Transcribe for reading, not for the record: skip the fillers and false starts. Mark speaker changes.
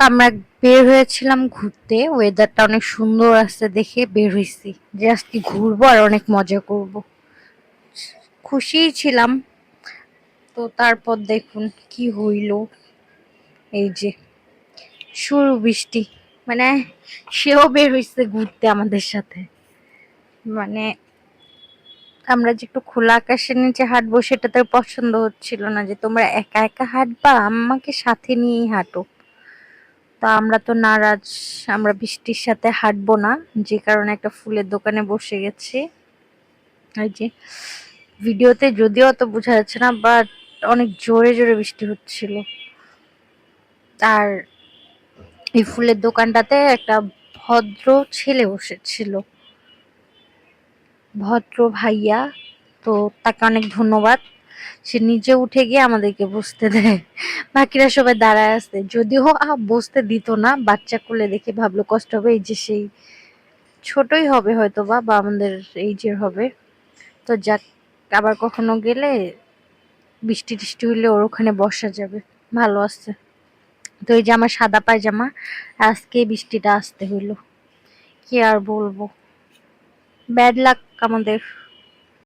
Speaker 1: আমরা বের হয়েছিলাম ঘুরতে, ওয়েদারটা অনেক সুন্দর আছে দেখে বের হইছি যে আজকে ঘুরবো আর অনেক মজা করব। খুশিই ছিলাম। তো তারপর দেখুন কি হইল, এই যে শুরু বৃষ্টি। মানে সেও বের হইছে ঘুরতে আমাদের সাথে। মানে আমরা যে একটু খোলা আকাশের নিচে হাঁটবো সেটা তার পছন্দ হচ্ছিল না, যে তোমরা একা একা হাঁটবা, আমাকে সাথে নিয়েই হাঁটো। তা আমরা তো নারাজ, আমরা বৃষ্টির সাথে হাঁটবো না, যে কারণে একটা ফুলের দোকানে বসে গেছি। এই যে ভিডিওতে যদিও অত বোঝা যাচ্ছে না, বাট অনেক জোরে জোরে বৃষ্টি হচ্ছিল। আর এই ফুলের দোকানটাতে একটা ভদ্র ছেলে বসেছিল, ভদ্র ভাইয়া। তো তাকে অনেক ধন্যবাদ। সে নিজে উঠে গিয়ে আমাদেরকে বসতে দেয়, বাকিরা সবাই দাঁড়ায় আছে। যদিও বসতে দিত না, বাচ্চা কোলে দেখে ভাবলো কষ্ট হবে, এই যে সেই ছোটই হবে হয়তো বা আমাদের এইজের হবে। তো যাক, আবার কখনো গেলে বৃষ্টি টিষ্টি হইলে ওর ওখানে বসা যাবে। ভালো আছে। তো এই যে আমার সাদা পায়জামা, আজকে বৃষ্টিটা আসতে হইলো, কি আর বলবো, ব্যাড লাক আমাদের।